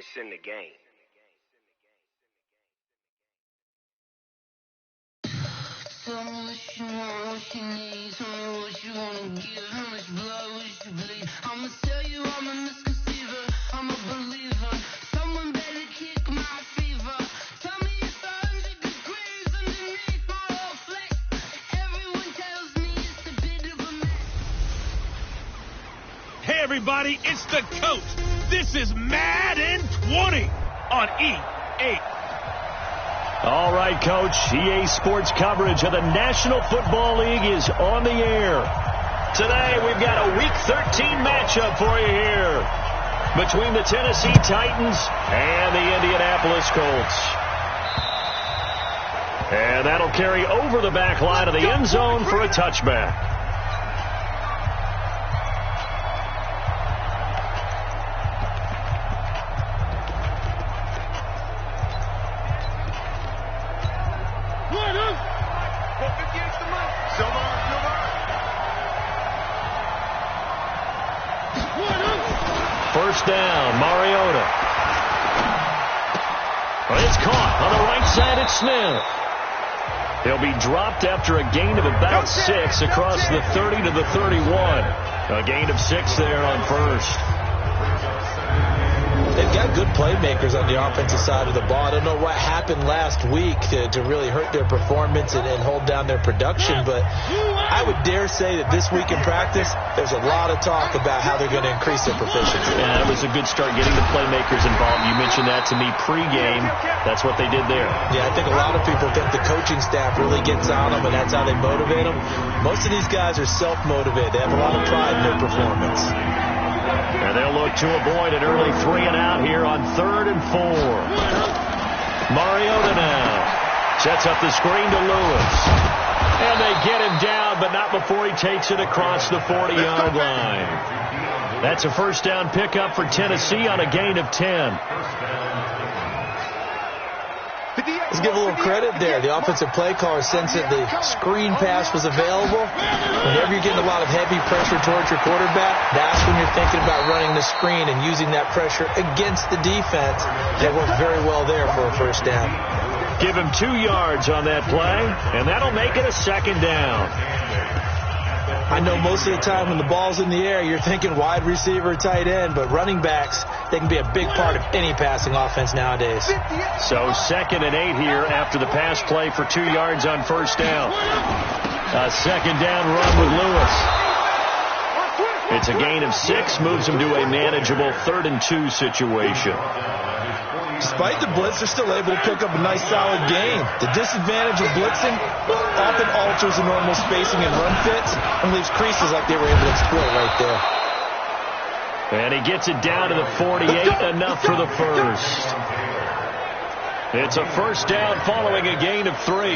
It's in the game. Tell me what you want, what you need. Tell me what you wanna give. How much blood would you bleed? I'ma tell you I'm a misconceiver. I'm a believer. Someone better kick my fever. Tell me it's 100 degrees underneath my whole flesh. Everyone tells me it's a bit of a mess. Hey everybody, it's the coach. This is Madden 20 on E8. All right, Coach. EA Sports coverage of the National Football League is on the air. Today, we've got a Week 13 matchup for you here between the Tennessee Titans and the Indianapolis Colts. And that'll carry over the back line of the end zone for a touchback. First down, Mariota. It's caught on the right side. It's Smith. He'll be dropped after a gain of about 6 across the 30 to the 31. A gain of 6 there on first. They've got good playmakers on the offensive side of the ball. I don't know what happened last week to really hurt their performance and hold down their production, but I would dare say that this week in practice, there's a lot of talk about how they're going to increase their proficiency. Yeah, it was a good start getting the playmakers involved. You mentioned that to me pregame. That's what they did there. Yeah, I think a lot of people think the coaching staff really gets on them, and that's how they motivate them. Most of these guys are self-motivated. They have a lot of pride in their performance. And they'll look to avoid an early 3 and out here on 3rd and 4. Mariota now sets up the screen to Lewis. And they get him down, but not before he takes it across the 40-yard line. That's a first down pickup for Tennessee on a gain of 10. Let's give a little credit there. The offensive play caller sensed that the screen pass was available. Whenever you're getting a lot of heavy pressure towards your quarterback, that's when you're thinking about running the screen and using that pressure against the defense. That worked very well there for a first down. Give him 2 yards on that play, and that'll make it a second down. I know most of the time when the ball's in the air, you're thinking wide receiver, tight end, but running backs, they can be a big part of any passing offense nowadays. So 2nd and 8 here after the pass play for 2 yards on first down. A second down run with Lewis. It's a gain of 6, moves him to a manageable 3rd and 2 situation. Despite the blitz, they're still able to pick up a nice solid gain. The disadvantage of blitzing often alters the normal spacing and run fits and leaves creases like they were able to exploit right there. And he gets it down to the 48, enough for the first. It's a first down following a gain of 3.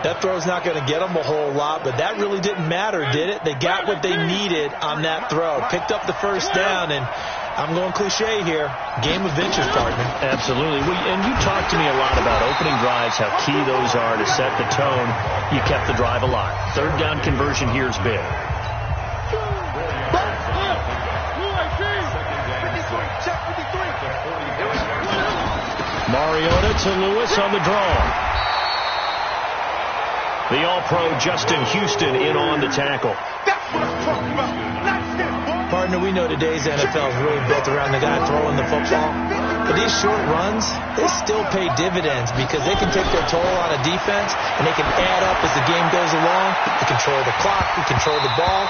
That throw's not going to get them a whole lot, but that really didn't matter, did it? They got what they needed on that throw. Picked up the first down, and I'm going cliche here. Game of inches, partner. Absolutely. And you talked to me a lot about opening drives, how key those are to set the tone. You kept the drive alive. 3rd down conversion here is big. Mariota to Lewis on the draw. The All-Pro Justin Houston in on the tackle. Partner, we know today's NFL is really built around the guy throwing the football. But these short runs, they still pay dividends because they can take their toll on a defense and they can add up as the game goes along. You control the clock, you control the ball,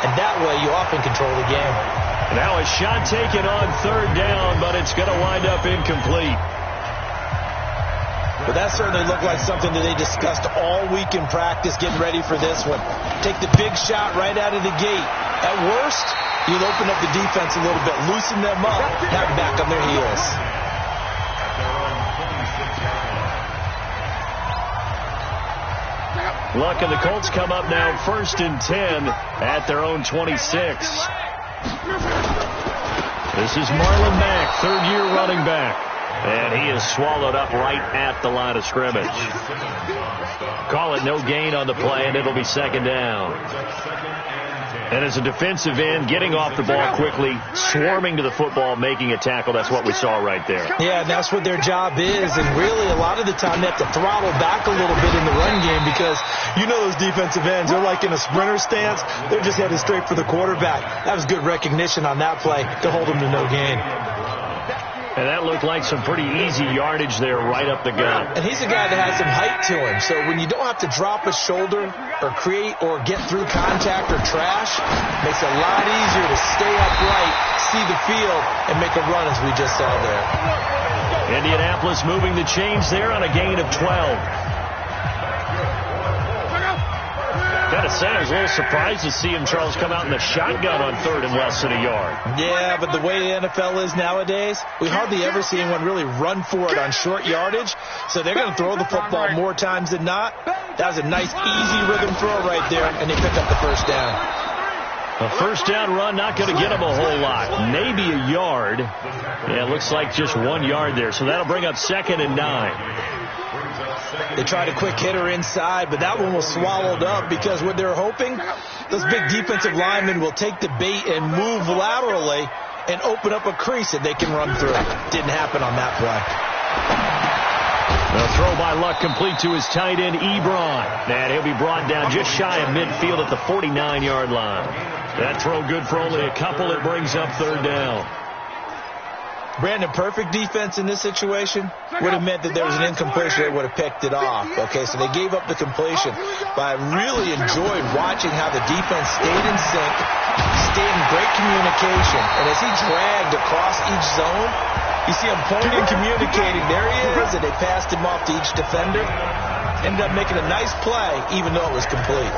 and that way you often control the game. Now a shot taken on 3rd down, but it's going to wind up incomplete. But that certainly looked like something that they discussed all week in practice, getting ready for this one. Take the big shot right out of the gate. At worst, you'll open up the defense a little bit, loosen them up, have them back on their heels. Luck and the Colts come up now 1st and 10 at their own 26. This is Marlon Mack, 3rd-year running back. And he is swallowed up right at the line of scrimmage. Call it no gain on the play, and it'll be 2nd down. And as a defensive end, getting off the ball quickly, swarming to the football, making a tackle, that's what we saw right there. Yeah, and that's what their job is. And really, a lot of the time, they have to throttle back a little bit in the run game because you know those defensive ends, they're like in a sprinter stance. They're just headed straight for the quarterback. That was good recognition on that play to hold them to no gain. And that looked like some pretty easy yardage there right up the gut. And he's a guy that has some height to him. So when you don't have to drop a shoulder or create or get through contact or trash, it makes it a lot easier to stay upright, see the field, and make a run as we just saw there. Indianapolis moving the chains there on a gain of 12. Gotta say, I was a little surprised to see him, Charles, come out in the shotgun on third and less than a yard. Yeah, but the way the NFL is nowadays, we hardly ever see anyone really run for it on short yardage. So they're going to throw the football more times than not. That was a nice, easy rhythm throw right there, and they pick up the first down. A first down run, not going to get him a whole lot. Maybe a yard. Yeah, it looks like just 1 yard there. So that'll bring up 2nd and 9. They tried a quick hitter inside, but that one was swallowed up because what they're hoping, those big defensive linemen will take the bait and move laterally and open up a crease that they can run through. Didn't happen on that play. The throw by Luck complete to his tight end, Ebron. And he'll be brought down just shy of midfield at the 49-yard line. That throw good for only a couple. It brings up 3rd down. Brandon, perfect defense in this situation would have meant that there was an incompletion. They would have picked it off. Okay, so they gave up the completion. But I really enjoyed watching how the defense stayed in sync, stayed in great communication. And as he dragged across each zone, you see him pointing and communicating. There he is, and they passed him off to each defender. Ended up making a nice play, even though it was complete.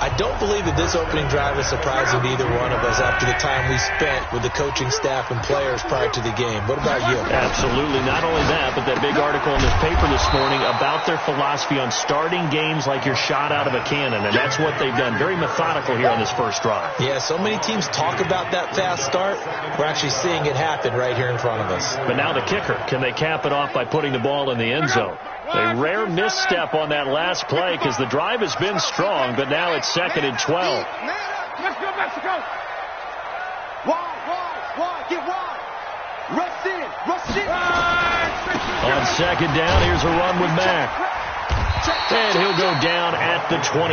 I don't believe that this opening drive is surprising to either one of us after the time we spent with the coaching staff and players prior to the game. What about you? Absolutely. Not only that, but that big article in this paper this morning about their philosophy on starting games like you're shot out of a cannon, and that's what they've done. Very methodical here on this first drive. Yeah, so many teams talk about that fast start. We're actually seeing it happen right here in front of us. But now the kicker. Can they cap it off by putting the ball in the end zone? A rare misstep on that last play because the drive has been strong, but now it's 2nd and 12. Let's go, Mexico. Wide. Get wide. Rush in. On 2nd down, here's a run with Mack. And he'll go down at the 28.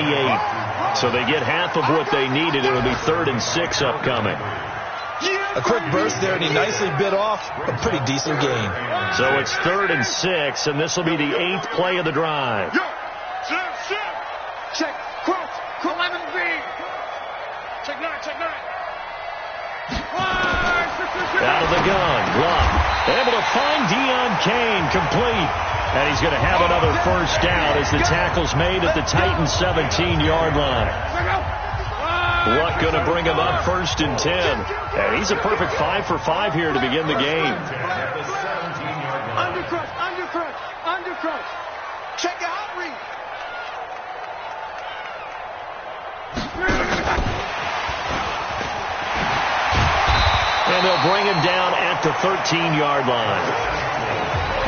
So they get half of what they needed. It'll be 3rd and 6 upcoming. A quick burst there, and he nicely bit off a pretty decent gain. So it's 3rd and 6, and this will be the 8th play of the drive. Check. Crouch. 11B. Check 9. Out of the gun. Luck. Able to find Deion Kane. Complete. And he's going to have another first down as the tackle's made at the Titans' 17-yard line. Luck going to bring him up 1st and 10. And he's a perfect 5 for 5 here to begin the game. Undercrush. Check out read. And they'll bring him down at the 13-yard line.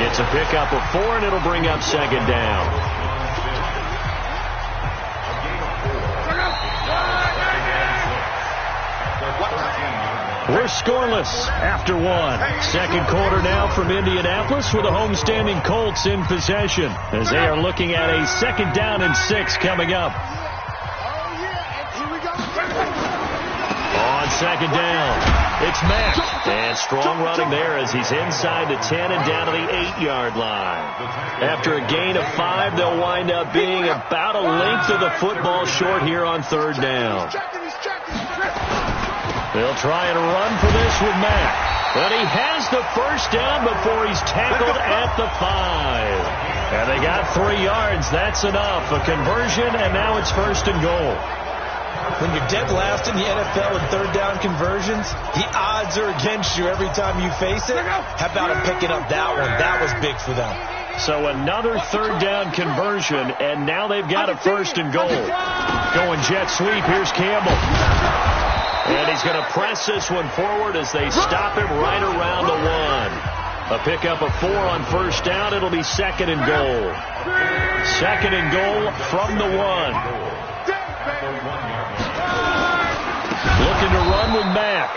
It's a pickup of 4, and it'll bring up 2nd down. We're scoreless after 1. 2nd quarter now from Indianapolis with the homestanding Colts in possession as they are looking at a 2nd down and 6 coming up. On 2nd down, it's Mack. And strong running there as he's inside the 10 and down to the 8-yard line. After a gain of 5, they'll wind up being about a length of the football short here on 3rd down. They'll try and run for this with Mack. But he has the first down before he's tackled at the 5. And they got 3 yards. That's enough. A conversion, and now it's 1st and goal. When you're dead last in the NFL in 3rd down conversions, the odds are against you every time you face it. How about him picking up that one? That was big for them. So another 3rd down conversion, and now they've got a 1st and goal. Going jet sweep. Here's Campbell. And he's going to press this one forward as they stop him right around the 1. A pickup of 4 on 1st down. It'll be 2nd and goal. 2nd and goal from the 1. Looking to run with Mack.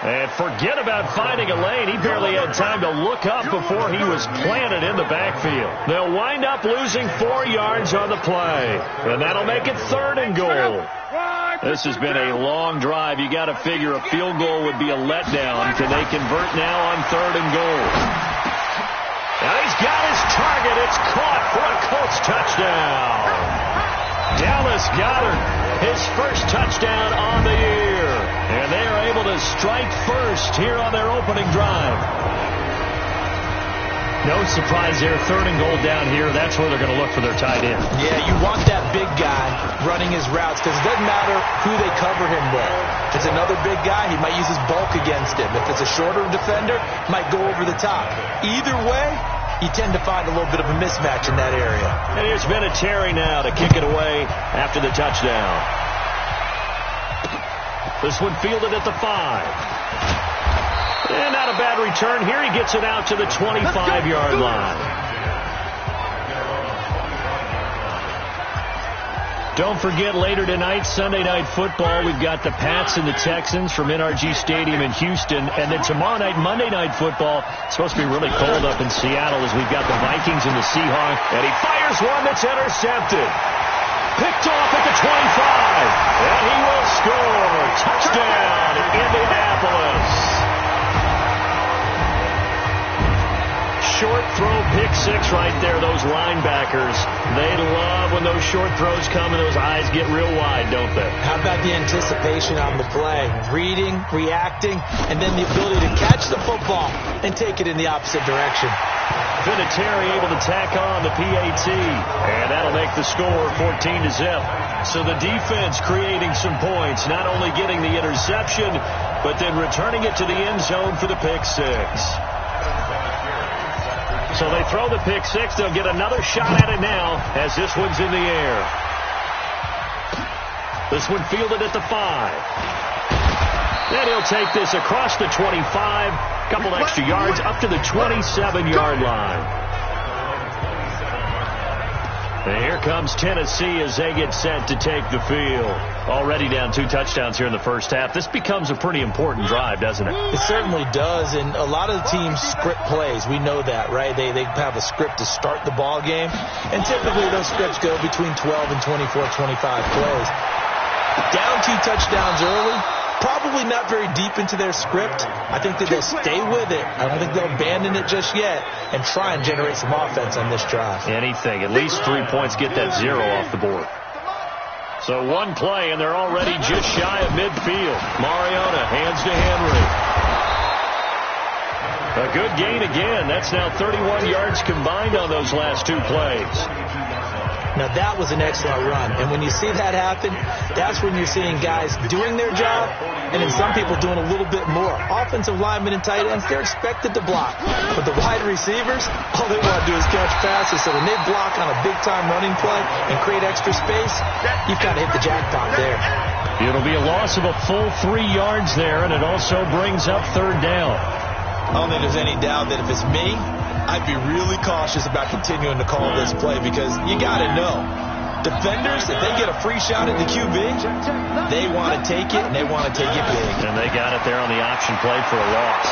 And forget about finding a lane. He barely had time to look up before he was planted in the backfield. They'll wind up losing 4 yards on the play. And that'll make it 3rd and goal. This has been a long drive. You got to figure a field goal would be a letdown. Can they convert now on 3rd and goal? Now he's got his target. It's caught for a Colts touchdown. Dallas Goedert, his first touchdown on the year. And they are able to strike first here on their opening drive. No surprise there, 3rd and goal down here. That's where they're going to look for their tight end. Yeah, you want that big guy running his routes because it doesn't matter who they cover him with. If it's another big guy, he might use his bulk against him. If it's a shorter defender, he might go over the top. Either way, you tend to find a little bit of a mismatch in that area. And here's Vinatieri now to kick it away after the touchdown. This one fielded at the 5. And not a bad return here. He gets it out to the 25-yard line. Don't forget, later tonight, Sunday Night Football, we've got the Pats and the Texans from NRG Stadium in Houston. And then tomorrow night, Monday Night Football, it's supposed to be really cold up in Seattle as we've got the Vikings and the Seahawks. And he fires one that's intercepted. Picked off at the 25. And he will score. Touchdown, Indianapolis. Short throw, pick 6 right there. Those linebackers, they love when those short throws come and those eyes get real wide, don't they? How about the anticipation on the play? Reading, reacting, and then the ability to catch the football and take it in the opposite direction. Vinatieri able to tack on the PAT, and that'll make the score 14-0. So the defense creating some points, not only getting the interception, but then returning it to the end zone for the pick 6. So they throw the pick 6. They'll get another shot at it now as this one's in the air. This one fielded at the 5. Then he'll take this across the 25. Couple extra yards up to the 27-yard line. And here comes Tennessee as they get set to take the field. Already down 2 touchdowns here in the first half. This becomes a pretty important drive, doesn't it? It certainly does, and a lot of the teams script plays. We know that, right? They have a script to start the ball game, and typically those scripts go between 12 and 24, 25 plays. Down 2 touchdowns early, probably not very deep into their script. I think that they'll stay with it. I don't think they'll abandon it just yet and try and generate some offense on this drive. Anything. At least 3 points, get that 0 off the board. So 1 play, and they're already just shy of midfield. Mariota hands to Henry. A good gain again. That's now 31 yards combined on those last 2 plays. Now, that was an excellent run. And when you see that happen, that's when you're seeing guys doing their job and then some people doing a little bit more. Offensive linemen and tight ends, they're expected to block. But the wide receivers, all they want to do is catch passes. So when they block on a big-time running play and create extra space, you've got to hit the jackpot there. It'll be a loss of a full 3 yards there, and it also brings up 3rd down. I don't think there's any doubt that if it's me, I'd be really cautious about continuing to call this play because you got to know. Defenders, if they get a free shot at the QB, they want to take it, and they want to take it big. And they got it there on the option play for a loss.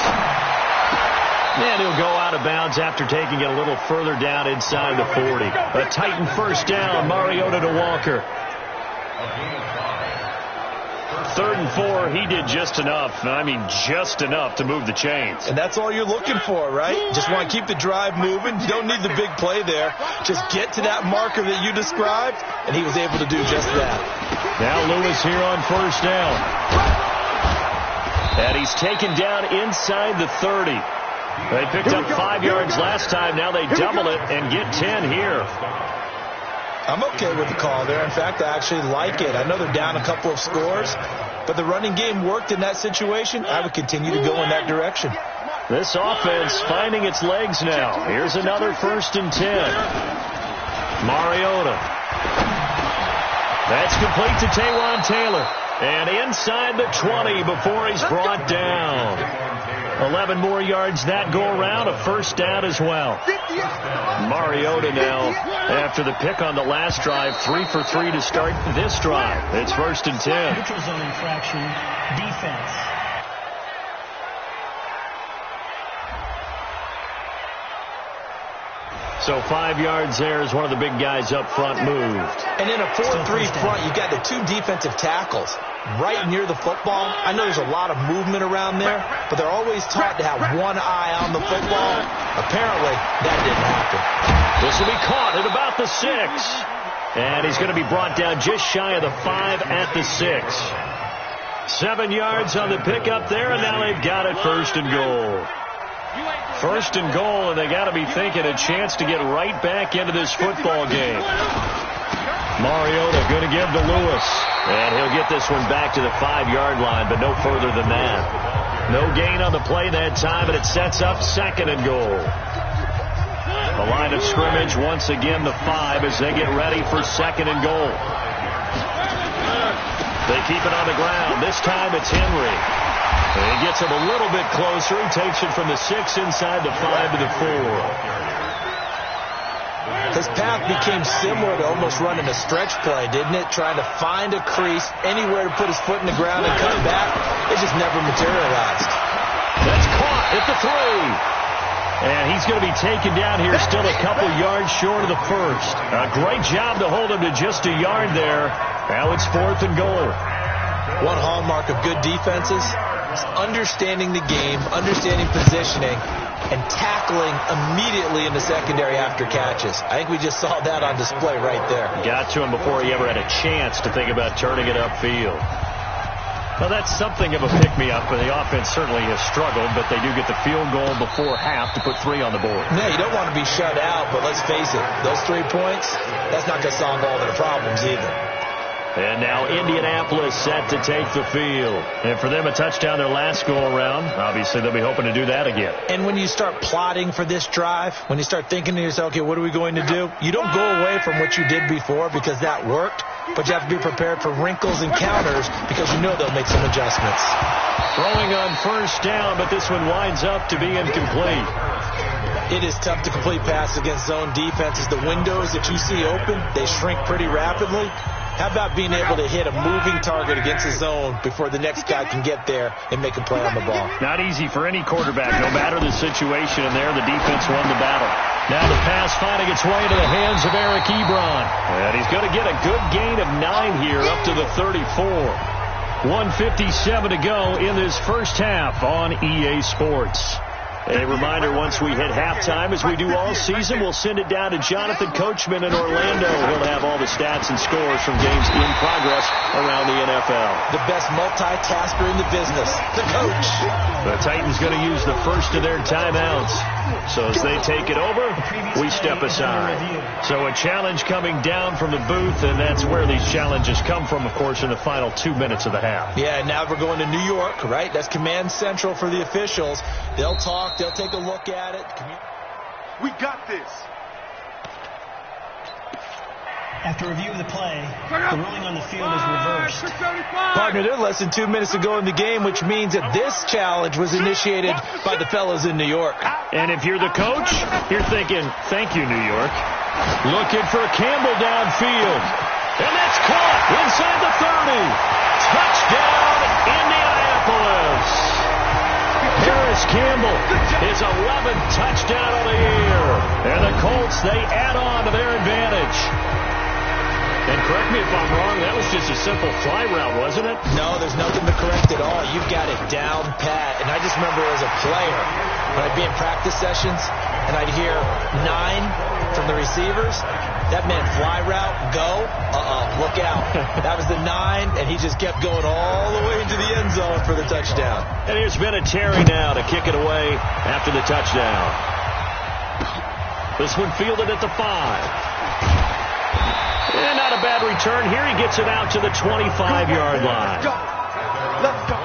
And he'll go out of bounds after taking it a little further down inside the 40. A Titan first down, Mariota to Walker. 3rd and 4, he did just enough. I mean, just enough to move the chains. And that's all you're looking for, right? Just want to keep the drive moving. You don't need the big play there. Just get to that marker that you described, and he was able to do just that. Now Lewis here on first down. And he's taken down inside the 30. They picked up 5 yards last time. Now they double it and get 10 here. I'm okay with the call there. In fact, I actually like it. I know they're down a couple of scores, but the running game worked in that situation. I would continue to go in that direction. This offense finding its legs now. Here's another 1st and 10. Mariota. That's complete to Taywan Taylor. And inside the 20 before he's brought down. 11 more yards that go around, a first down as well. Mariota now, after the pick on the last drive, 3 for 3 to start this drive. It's 1st and 10. Neutral zone infraction, defense. So 5 yards there as one of the big guys up front moved. And in a 4-3 front, you got the 2 defensive tackles right near the football. I know there's a lot of movement around there, but they're always taught to have one eye on the football. Apparently, that didn't happen. This will be caught at about the 6. And he's going to be brought down just shy of the 5 at the 6. 7 yards on the pickup there, and now they've got it 1st and goal. 1st and goal, and they got to be thinking a chance to get right back into this football game. Mariota going to give to Lewis, and he'll get this one back to the 5-yard line, but no further than that. No gain on the play that time, and it sets up 2nd and goal. The line of scrimmage once again the 5 as they get ready for 2nd and goal. They keep it on the ground. This time it's Henry. And he gets him a little bit closer. He takes it from the 6 inside the 5 to the 4. His path became similar to almost running a stretch play, didn't it? Trying to find a crease, anywhere to put his foot in the ground and cut back. It just never materialized. That's caught at the 3. And he's going to be taken down here still a couple yards short of the 1st. A great job to hold him to just a yard there. Now it's 4th and goal. One hallmark of good defenses is understanding the game, understanding positioning, and tackling immediately in the secondary after catches. I think we just saw that on display right there. Got to him before he ever had a chance to think about turning it upfield. Well, that's something of a pick-me-up, and the offense certainly has struggled, but they do get the field goal before half to put 3 on the board. No, you don't want to be shut out, but let's face it, those 3 points, that's not going to solve all their problems either. And now Indianapolis set to take the field. And for them, a touchdown their last go-around. Obviously, they'll be hoping to do that again. And when you start plotting for this drive, when you start thinking to yourself, okay, what are we going to do? You don't go away from what you did before because that worked, but you have to be prepared for wrinkles and counters because you know they'll make some adjustments. Throwing on 1st down, but this one winds up to be incomplete. It is tough to complete passes against zone defenses. The windows that you see open, they shrink pretty rapidly. How about being able to hit a moving target against the zone before the next guy can get there and make a play on the ball? Not easy for any quarterback, no matter the situation, and there the defense won the battle. Now the pass finding its way to the hands of Eric Ebron. And he's going to get a good gain of 9 here up to the 34. 1:57 to go in this first half on EA Sports. A reminder, once we hit halftime, as we do all season, we'll send it down to Jonathan Coachman in Orlando. He'll have all the stats and scores from games in progress around the NFL. The best multitasker in the business, the coach. The Titans going to use the first of their timeouts. So as they take it over, we step aside. So a challenge coming down from the booth, and that's where these challenges come from, of course, in the final 2 minutes of the half. Yeah, now we're going to New York, right? That's command central for the officials. They'll talk. They'll take a look at it. We got this. After review of the play, the ruling on the field is reversed. Partner, they're less than 2 minutes to go in the game, which means that this challenge was initiated by the fellows in New York. And if you're the coach, you're thinking, thank you, New York. Looking for Campbell downfield. And that's caught inside the 30. Touchdown, Indianapolis. Harris Campbell, his 11th touchdown of the year. And the Colts, they add on to their advantage. And correct me if I'm wrong, that was just a simple fly route, wasn't it? No, there's nothing to correct at all. You've got it down pat. And I just remember as a player, when I'd be in practice sessions, and I'd hear 9 from the receivers, that meant fly route, go, look out. That was the 9, and he just kept going all the way into the end zone for the touchdown. And here's Vinatieri now to kick it away after the touchdown. This one fielded at the 5. And not a bad return. Here he gets it out to the 25-yard line. Let's go.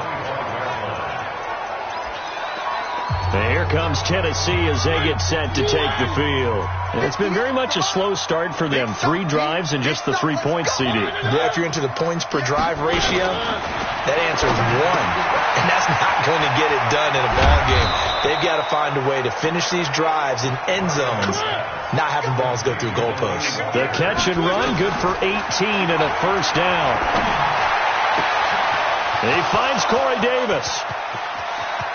And here comes Tennessee as they get set to take the field. And it's been very much a slow start for them. 3 drives and just the 3-point CD. Yeah, if you're into the points per drive ratio, that answer is 1. And that's not going to get it done in a ball game. They've got to find a way to finish these drives in end zones, not having balls go through goalposts. The catch and run, good for 18 and a first down. He finds Corey Davis.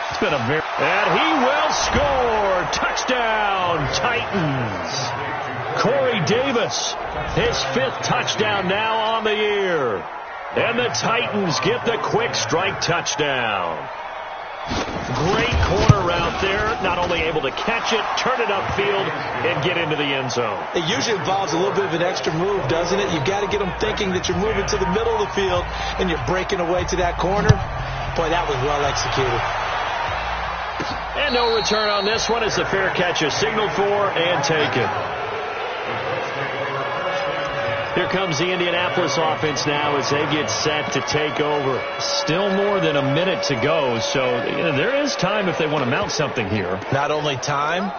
It's been a very... And he will score. Touchdown, Titans. Corey Davis, his 5th touchdown now on the year. And the Titans get the quick strike touchdown. Great corner route there. Not only able to catch it, turn it upfield, and get into the end zone. It usually involves a little bit of an extra move, doesn't it? You've got to get them thinking that you're moving to the middle of the field and you're breaking away to that corner. Boy, that was well executed. And no return on this one as the fair catch is signaled for and taken. Here comes the Indianapolis offense now as they get set to take over. Still more than a minute to go, so there is time if they want to mount something here. Not only time,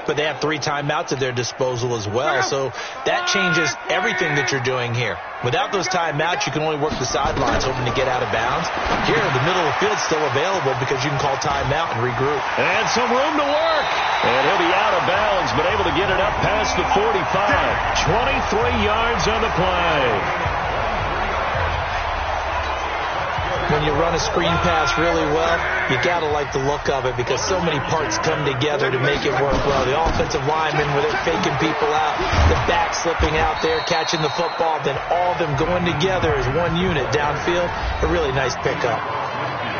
but they have 3 timeouts at their disposal as well, so that changes everything that you're doing here. Without those timeouts, you can only work the sidelines hoping to get out of bounds. Here, the middle of the field's still available because you can call timeout and regroup. And some room to work. And he'll be out of bounds, but able to get it up past the 45. 23 yards on the play. When you run a screen pass really well, you got to like the look of it because so many parts come together to make it work well. The offensive linemen, where they're faking people out, the back slipping out there, catching the football, then all of them going together as one unit downfield. A really nice pickup.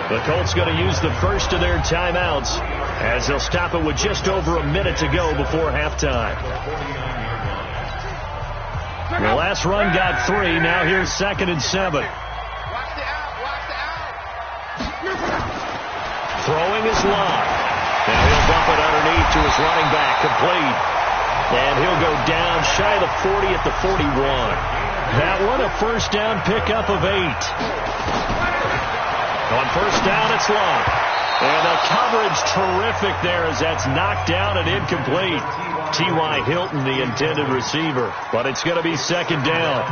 The Colts going to use the first of their timeouts as they'll stop it with just over a minute to go before halftime. The last run got 3. Now here's 2nd and 7. Throwing is Locke. Now he'll bump it underneath to his running back, complete. And he'll go down shy of the 40 at the 41. That one a first down pickup of 8. On first down, it's Locke. And the coverage terrific there as that's knocked down and incomplete. T.Y. Hilton, the intended receiver. But it's going to be 2nd down.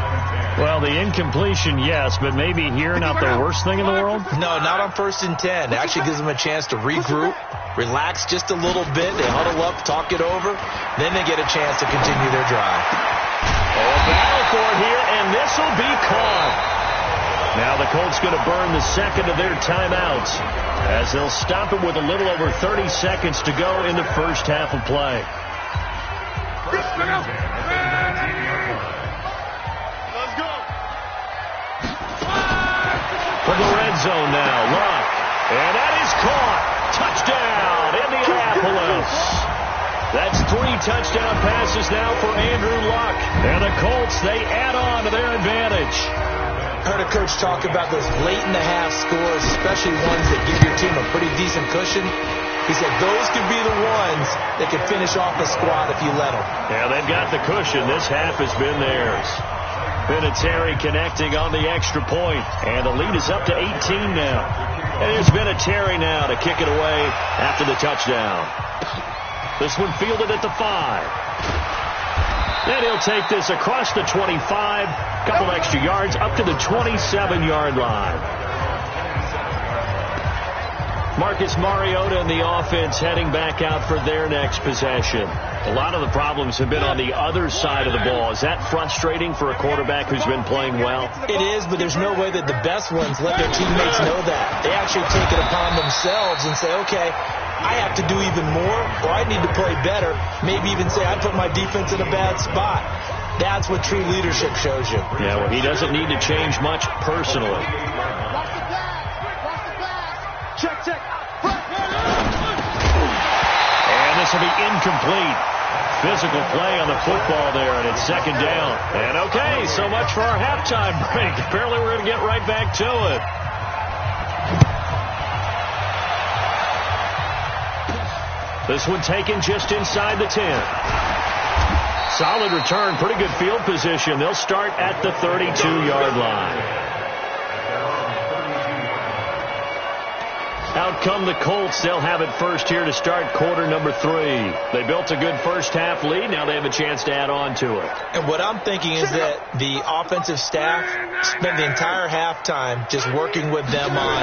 Well, the incompletion, yes, but maybe here not the worst thing in the world? No, not on 1st and 10. It actually gives them a chance to regroup, relax just a little bit. They huddle up, talk it over. Then they get a chance to continue their drive. A battle for it here, and this will be caught. Now the Colts going to burn the 2nd of their timeouts as they'll stop it with a little over 30 seconds to go in the first half of play. From the red zone now, Luck. And that is caught. Touchdown, Indianapolis. That's 3 touchdown passes now for Andrew Luck. And the Colts, they add on to their advantage. Heard a coach talk about those late-in-the-half scores, especially ones that give your team a pretty decent cushion. He said those could be the ones that could finish off a squad if you let them. Yeah, they've got the cushion. This half has been theirs. Vinatieri connecting on the extra point, and the lead is up to 18 now. And there's Vinatieri now to kick it away after the touchdown. This one fielded at the 5. Then he'll take this across the 25, couple extra yards up to the 27-yard line. Marcus Mariota and the offense heading back out for their next possession. A lot of the problems have been on the other side of the ball. Is that frustrating for a quarterback who's been playing well? It is, but there's no way that the best ones let their teammates know that. They actually take it upon themselves and say, okay, I have to do even more, or I need to play better. Maybe even say I put my defense in a bad spot. That's what true leadership shows you. Yeah, well, he doesn't need to change much personally. Check. And this will be incomplete. Physical play on the football there, and it's 2nd down. And okay, so much for our halftime break. Apparently we're going to get right back to it. This one taken just inside the 10. Solid return, pretty good field position. They'll start at the 32-yard line. Out come the Colts. They'll have it first here to start quarter number 3. They built a good first half lead. Now they have a chance to add on to it. And what I'm thinking is that the offensive staff spent the entire halftime just working with them on,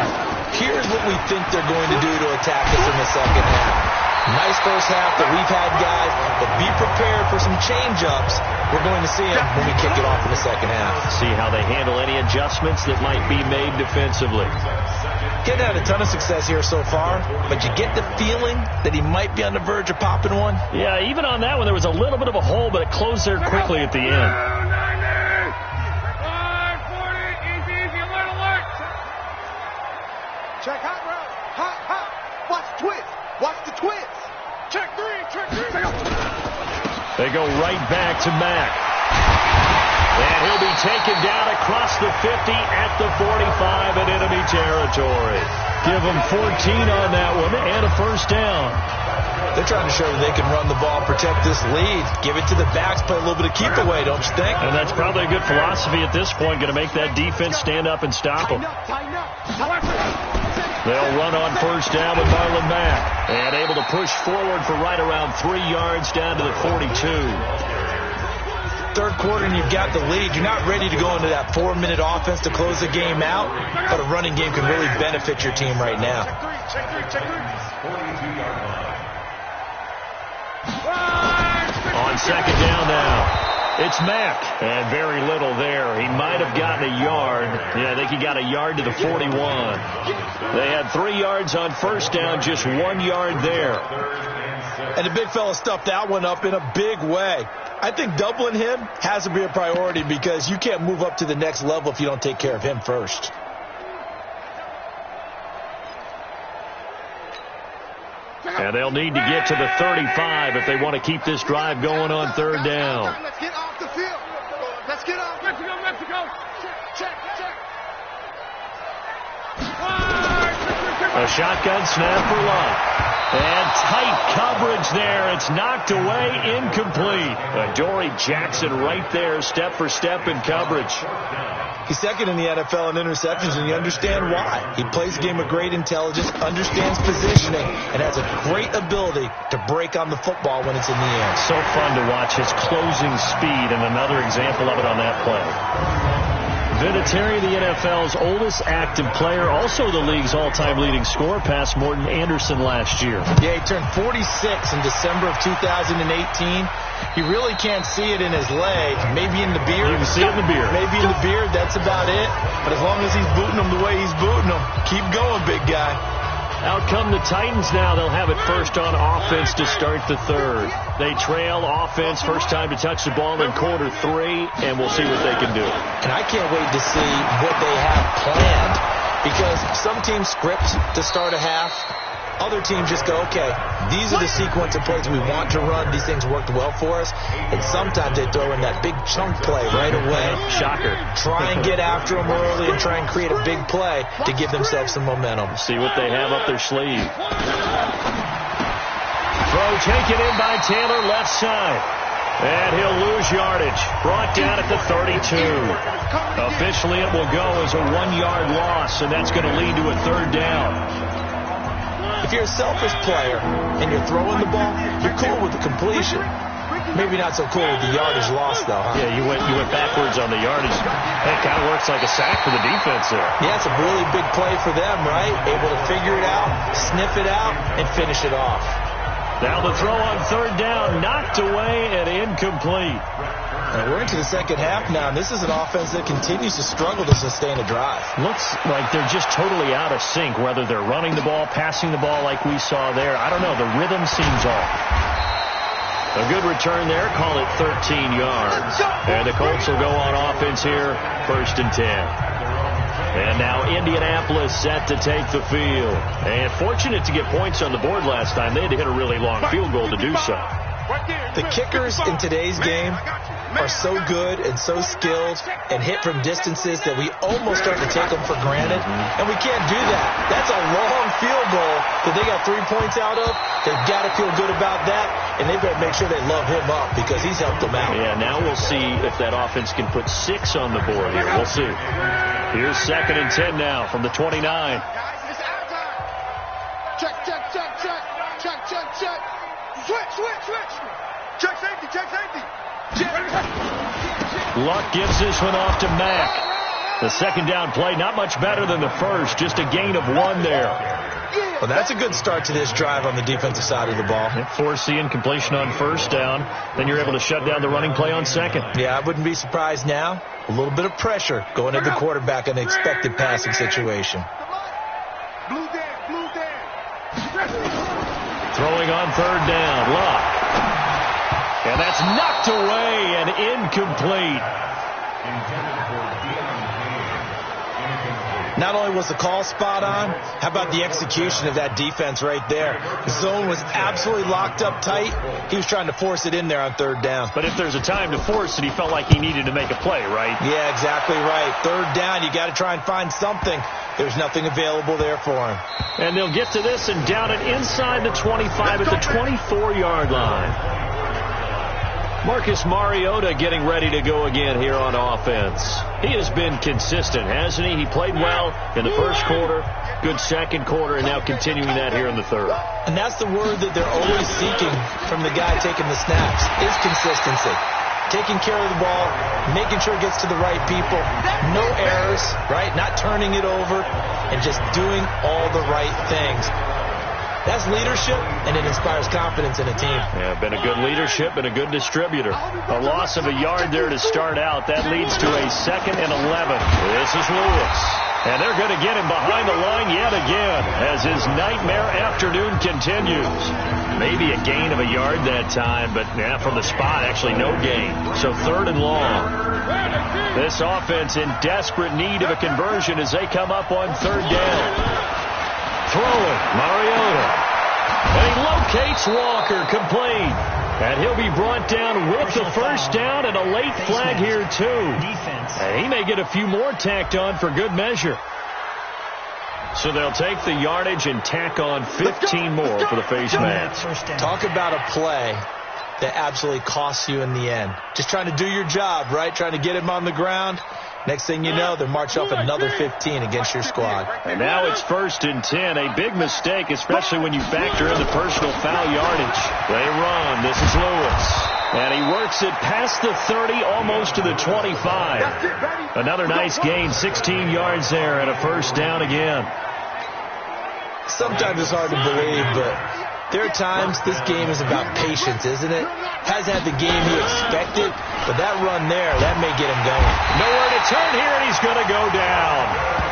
here's what we think they're going to do to attack us in the second half. Nice first half that we've had, guys, but be prepared for some change-ups. We're going to see them when we kick it off in the second half. See how they handle any adjustments that might be made defensively. Kid had a ton of success here so far, but you get the feeling that he might be on the verge of popping one. Yeah, even on that one, there was a little bit of a hole, but it closed there quickly at the end. Check hot route. Hot. Watch the twist. Watch the twist. Check three. They go right back to Mack. And he'll be taken down across the 50 at the 45 in enemy territory. Give them 14 on that one and a first down. They're trying to show that they can run the ball, protect this lead. Give it to the backs, play a little bit of keep away, don't you think? And that's probably a good philosophy at this point, going to make that defense stand up and stop them. They'll run on first down with Marlon Mack. And able to push forward for right around 3 yards down to the 42. Third quarter and you've got the lead. You're not ready to go into that 4-minute offense to close the game out, but a running game can really benefit your team right now. On second down now. It's Mack, and very little there. He might have gotten a yard. Yeah, I think he got a yard to the 41. They had 3 yards on first down, just 1 yard there. And the big fella stuffed that one up in a big way. I think doubling him has to be a priority because you can't move up to the next level if you don't take care of him first. And they'll need to get to the 35 if they want to keep this drive going on third down. Let's get off the field. Let's get off. Mexico. Check. A shotgun snap for Lott. And tight coverage there. It's knocked away, incomplete. Adoree Jackson right there, step for step in coverage. He's second in the NFL in interceptions, and you understand why. He plays a game with great intelligence, understands positioning, and has a great ability to break on the football when it's in the air. So fun to watch his closing speed, and another example of it on that play. Vinatieri, the NFL's oldest active player, also the league's all-time leading scorer, past Morton Anderson last year. Yeah, he turned 46 in December of 2018. He really can't see it in his leg. Maybe in the beard. You can see it in the beard. Maybe in the beard, that's about it. But as long as he's booting him the way he's booting him, keep going, big guy. Out come the Titans now. They'll have it first on offense to start the third. They trail offense, first time to touch the ball in quarter 3, and we'll see what they can do. And I can't wait to see what they have planned, because some teams script to start a half. Other teams just go, okay, these are the sequence of plays we want to run. These things worked well for us. And sometimes they throw in that big chunk play right away. Shocker. Try and get after them early and try and create a big play to give themselves some momentum. See what they have up their sleeve. Throw taken in by Taylor, left side. And he'll lose yardage. Brought down at the 32. Officially, it will go as a 1-yard loss, and that's going to lead to a third down. If you're a selfish player and you're throwing the ball, you're cool with the completion. Maybe not so cool with the yardage loss, though, huh? Yeah, you went backwards on the yardage. That kind of works like a sack for the defense there. Yeah, it's a really big play for them, right? Able to figure it out, sniff it out, and finish it off. Now the throw on third down, knocked away and incomplete. And we're into the second half now, and this is an offense that continues to struggle to sustain a drive. Looks like they're just totally out of sync, whether they're running the ball, passing the ball like we saw there. I don't know. The rhythm seems off. A good return there. Call it 13 yards. And the Colts will go on offense here, 1st and 10. And now Indianapolis set to take the field. And fortunate to get points on the board last time. They had to hit a really long field goal to do so. The kickers in today's game are so good and so skilled and hit from distances that we almost start to take them for granted. And we can't do that. That's a long field goal that they got 3 points out of. They've got to feel good about that, and they've got to make sure they love him up because he's helped them out. Yeah, now we'll see if that offense can put 6 on the board here. We'll see. Here's 2nd and 10 now from the 29. Check. Switch. Check safety. Luck gives this one off to Mack. The second down play, not much better than the first, just a gain of 1 there. Well, that's a good start to this drive on the defensive side of the ball. Force the incompletion on first down. Then you're able to shut down the running play on second. Yeah, I wouldn't be surprised now. A little bit of pressure going to the quarterback in an expected passing situation. Blue down. Throwing on third down, Luck. And that's knocked away and incomplete. Not only was the call spot on, how about the execution of that defense right there? The zone was absolutely locked up tight. He was trying to force it in there on third down. But if there's a time to force it, he felt like he needed to make a play, right? Yeah, exactly right. Third down, you got to try and find something. There's nothing available there for him. And they'll get to this and down it inside the 25 at the 24-yard line. Marcus Mariota getting ready to go again here on offense. He has been consistent, hasn't he? He played well in the first quarter, good second quarter, and now continuing that here in the third. And that's the word that they're always seeking from the guy taking the snaps, is consistency. Taking care of the ball, making sure it gets to the right people, no errors, right? Not turning it over, and just doing all the right things. That's leadership, and it inspires confidence in a team. Yeah, been a good leadership and a good distributor. A loss of a yard there to start out. That leads to a 2nd and 11. This is Lewis. And they're going to get him behind the line yet again as his nightmare afternoon continues. Maybe a gain of a yard that time, but from the spot, actually no gain. So 3rd and long. This offense in desperate need of a conversion as they come up on 3rd down. Throwing, Mariota. And he locates Walker, complete. And he'll be brought down with the first down and a late flag here, too. And he may get a few more tacked on for good measure. So they'll take the yardage and tack on 15 more for the face mask. Talk about a play that absolutely costs you in the end. Just trying to do your job, right? Trying to get him on the ground. Next thing you know, they're marching off another 15 against your squad. And now it's 1st and 10. A big mistake, especially when you factor in the personal foul yardage. They run. This is Lewis. And he works it past the 30, almost to the 25. Another nice gain, 16 yards there, and a first down again. Sometimes it's hard to believe, but there are times this game is about patience, isn't it? Hasn't had the game he expected, but that run there, that may get him going. Nowhere to turn here, and he's going to go down.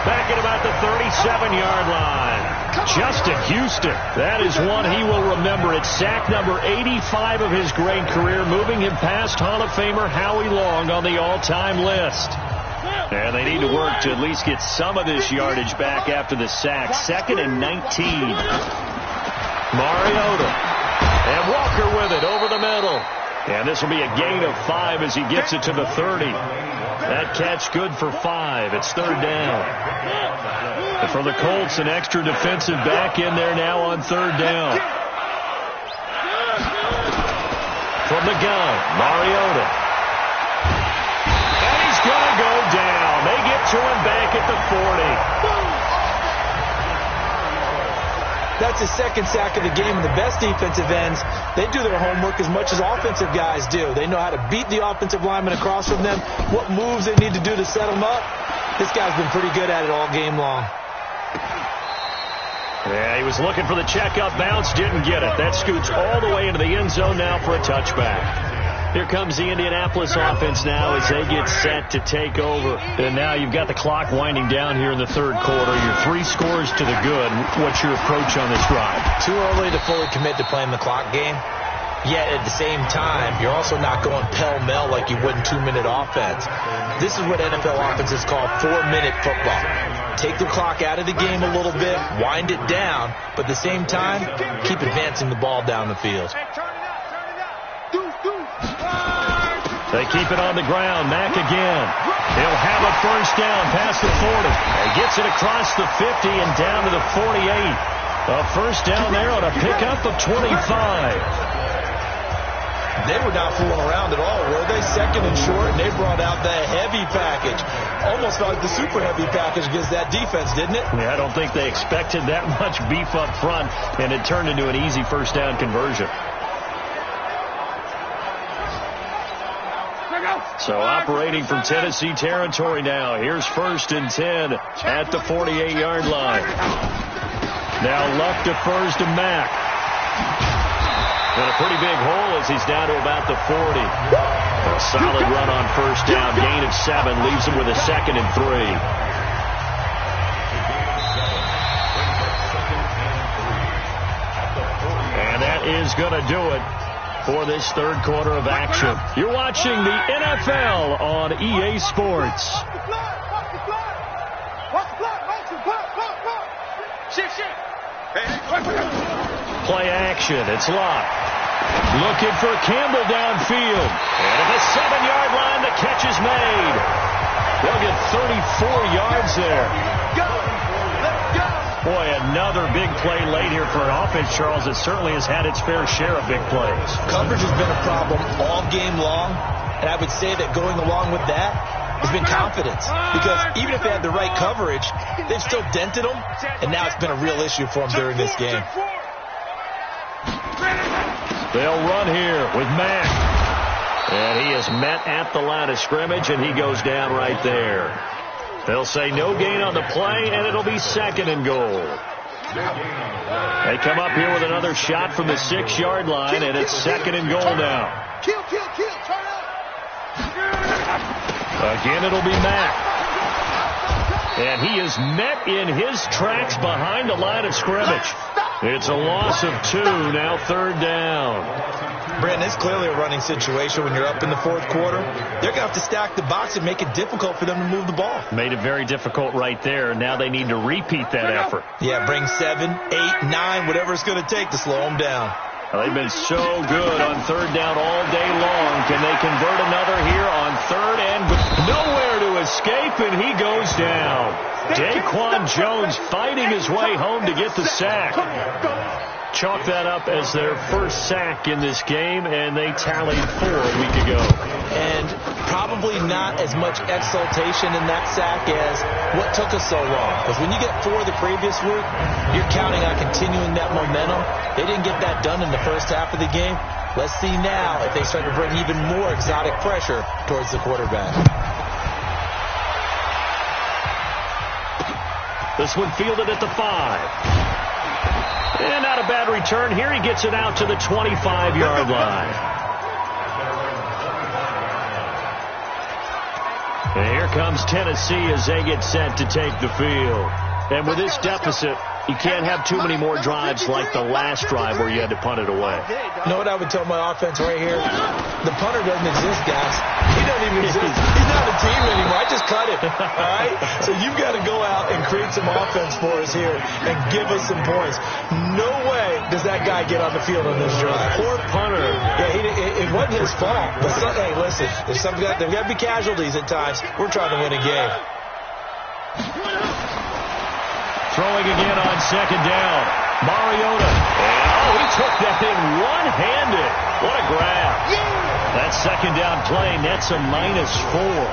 Back at about the 37-yard line. Justin Houston, that is one he will remember. It's sack number 85 of his great career, moving him past Hall of Famer Howie Long on the all-time list. And they need to work to at least get some of this yardage back after the sack. 2nd and 19. Mariota. And Walker with it over the middle. And this will be a gain of 5 as he gets it to the 30. That catch good for 5. It's 3rd down. And for the Colts, an extra defensive back in there now on 3rd down. From the gun, Mariota. And he's going to go down. They get to him back at the 40. That's his 2nd sack of the game, and the best defensive ends, they do their homework as much as offensive guys do. They know how to beat the offensive lineman across from them, what moves they need to do to set them up. This guy's been pretty good at it all game long. Yeah, he was looking for the checkup bounce, didn't get it. That scoots all the way into the end zone now for a touchback. Here comes the Indianapolis offense now as they get set to take over. And now you've got the clock winding down here in the 3rd quarter. You're 3 scores to the good. What's your approach on this drive? Too early to fully commit to playing the clock game. Yet at the same time, you're also not going pell-mell like you would in 2-minute offense. This is what NFL offenses call 4-minute football. Take the clock out of the game a little bit, wind it down, but at the same time, keep advancing the ball down the field. They keep it on the ground. Mack again. He'll have a first down past the 40. He gets it across the 50 and down to the 48. A first down there on a pickup of 25. They were not fooling around at all, were they? Second and short, and they brought out the heavy package. Almost felt like the super heavy package against that defense, didn't it? Yeah, I don't think they expected that much beef up front, and it turned into an easy first down conversion. So operating from Tennessee territory now. Here's 1st and 10 at the 48-yard line. Now Luck defers to Mack. And a pretty big hole as he's down to about the 40. A solid run on first down. Gain of 7 leaves him with a 2nd and 3. And that is going to do it for this third quarter of action. You're watching the NFL on EA Sports. Play action. It's locked. Looking for Campbell downfield. And at the 7-yard line, the catch is made. They'll get 34 yards there. Boy, another big play late here for an offense, Charles, that certainly has had its fair share of big plays. Coverage has been a problem all game long, and I would say that going along with that has been confidence. Because even if they had the right coverage, they've still dented them, and now it's been a real issue for them during this game. They'll run here with Mack. And he is met at the line of scrimmage, and he goes down right there. They'll say no gain on the play, and it'll be 2nd and goal. They come up here with another shot from the 6-yard line, and it's 2nd and goal now. Again, it'll be Mack. And he is met in his tracks behind the line of scrimmage. It's a loss of 2, now 3rd down. Brandon, it's clearly a running situation when you're up in the 4th quarter. They're going to have to stack the box and make it difficult for them to move the ball. Made it very difficult right there. Now they need to repeat that effort. Yeah, bring 7, 8, 9, whatever it's going to take to slow them down. Well, they've been so good on 3rd down all day long. Can they convert another here on 3rd and nowhere to escape, and he goes down. Daquan Jones fighting his way home to get the sack. Chalk that up as their first sack in this game, and they tallied 4 a week ago. And probably not as much exultation in that sack as what took us so long. Because when you get 4 the previous week, you're counting on continuing that momentum. They didn't get that done in the first half of the game. Let's see now if they start to bring even more exotic pressure towards the quarterback. This one fielded at the 5. And not a bad return here. He gets it out to the 25-yard line. And here comes Tennessee as they get set to take the field. And with this deficit, you can't have too many more drives like the last drive where you had to punt it away. You know what I would tell my offense right here? The punter doesn't exist, guys. He doesn't even exist. He's not a team anymore. I just cut him. All right? So you've got to go out and create some offense for us here and give us some points. No way does that guy get on the field on this drive. Poor punter. Yeah, it wasn't his fault. But hey, listen, there's got to be casualties at times. We're trying to win a game. Throwing again on 2nd down. Mariota. Oh, he took that in one-handed. What a grab. That 2nd down play nets a -4.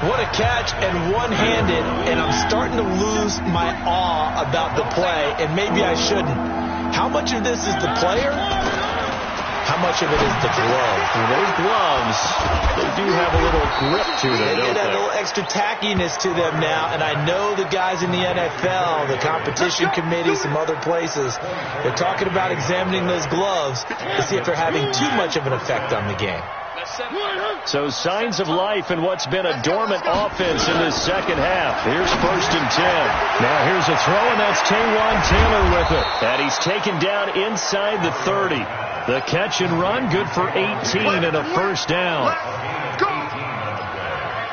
What a catch and one-handed, and I'm starting to lose my awe about the play, and maybe I shouldn't. How much of this is the player? How much of it is the glove? Well, those gloves, they do have a little grip to them, They don't get a they? little extra tackiness to them now, and I know the guys in the NFL, the competition committee, some other places, they're talking about examining those gloves to see if they're having too much of an effect on the game. So signs of life in what's been a dormant offense in this second half. Here's 1st and 10. Now here's a throw, and that's Taywan Taylor with it. And he's taken down inside the 30. The catch and run, good for 18 and a 1st down.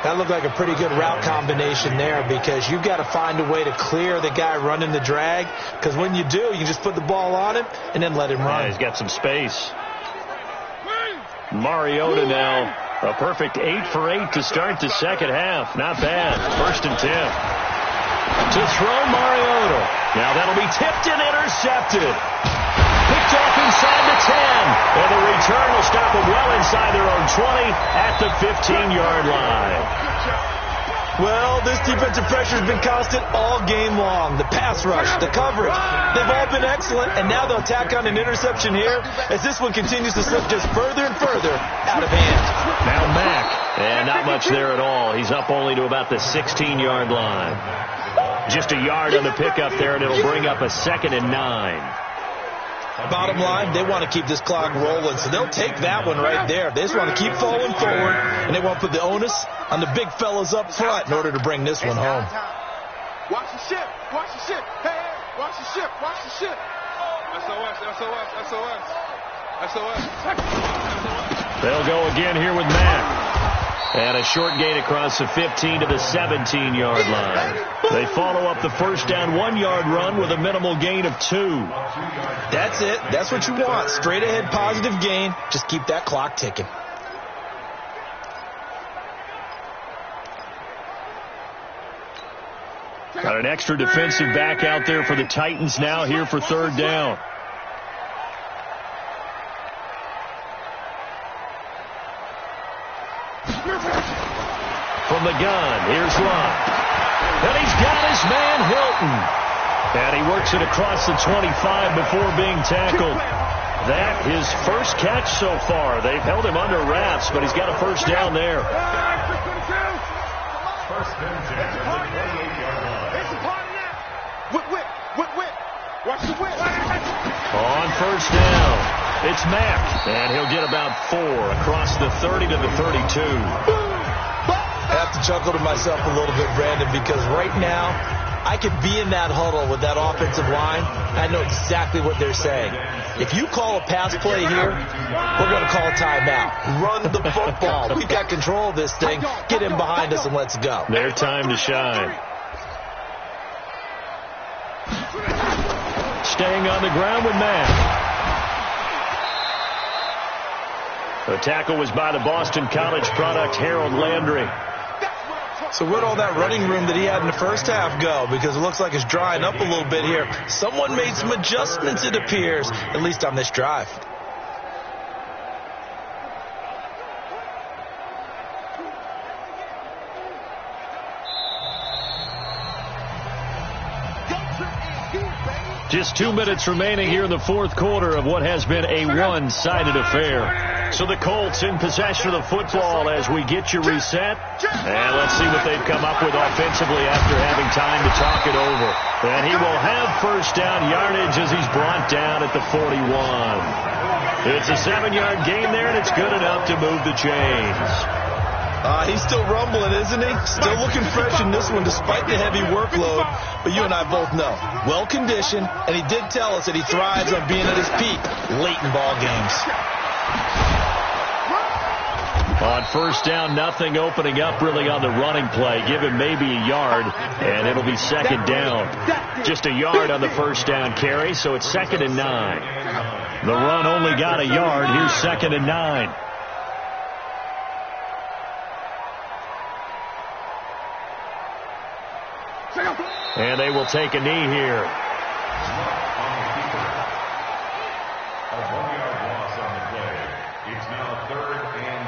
That looked like a pretty good route combination there because you've got to find a way to clear the guy running the drag, because when you do, you just put the ball on him and then let him run. Yeah, he's got some space. Mariota now, a perfect 8 for 8 to start the second half. Not bad. 1st and 10. To throw Mariota. Now that'll be tipped and intercepted. Picked off inside the 10. And the return will stop them well inside their own 20 at the 15-yard line. Well, this defensive pressure has been constant all game long. The pass rush, the coverage, they've all been excellent, and now they'll tack on an interception here as this one continues to slip just further and further out of hand. Now Mack, and not much there at all. He's up only to about the 16-yard line. Just a yard on the pickup there, and it'll bring up a 2nd and 9. Bottom line, they want to keep this clock rolling, so they'll take that one right there. They just want to keep falling forward, and they want to put the onus on the big fellas up front in order to bring this one home. Watch the ship. Watch the ship. Hey, watch the ship. Watch the ship. SOS, SOS, SOS. SOS. They'll go again here with Mack. And a short gain across the 15 to the 17-yard line. They follow up the first down 1-yard run with a minimal gain of 2. That's it. That's what you want. Straight ahead positive gain. Just keep that clock ticking. Got an extra defensive back out there for the Titans now here for 3rd down. From the gun, here's Lott. And he's got his man Hilton. And he works it across the 25 before being tackled. That his first catch so far. They've held him under wraps, but he's got a first down there. Watch the whip. On first down, it's Mack, and he'll get about 4 across the 30 to the 32. I have to chuckle to myself a little bit, Brandon, because right now I could be in that huddle with that offensive line. I know exactly what they're saying. If you call a pass play here, we're going to call a timeout. Run the football. We've got control of this thing. Get in behind us and let's go. Their time to shine. Staying on the ground with Mack. The tackle was by the Boston College product, Harold Landry. So where'd all that running room that he had in the first half go? Because it looks like it's drying up a little bit here. Someone made some adjustments, it appears, at least on this drive. Just 2 minutes remaining here in the 4th quarter of what has been a one-sided affair. So the Colts in possession of the football as we get you reset. And let's see what they've come up with offensively after having time to talk it over. And he will have first down yardage as he's brought down at the 41. It's a 7-yard gain there, and it's good enough to move the chains. He's still rumbling, isn't he? Still looking fresh in this one despite the heavy workload. But you and I both know, well-conditioned, and he did tell us that he thrives on being at his peak late in ball games. On first down, nothing opening up really on the running play. Give him maybe a yard, and it'll be 2nd down. Just a yard on the first down carry, so it's 2nd and 9. The run only got a yard. Here's 2nd and 9. And they will take a knee here. A 1-yard loss on the play. It's now 3rd and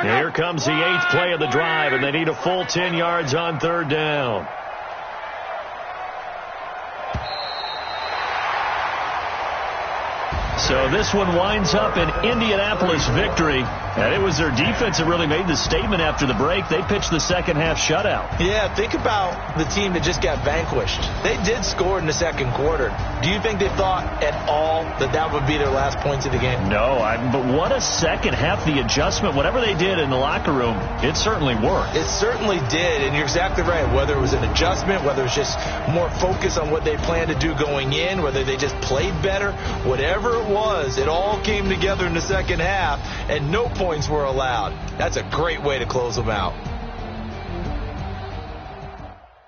10. Here comes the 8th play of the drive, and they need a full 10 yards on 3rd down. So this one winds up an Indianapolis victory. And it was their defense that really made the statement after the break. They pitched the second half shutout. Yeah, think about the team that just got vanquished. They did score in the second quarter. Do you think they thought at all that that would be their last points of the game? No, but what a second half. The adjustment, whatever they did in the locker room, it certainly worked. It certainly did, and you're exactly right. Whether it was an adjustment, whether it was just more focus on what they planned to do going in, whether they just played better, whatever it was, it all came together in the second half, and no points were allowed. That's a great way to close them out.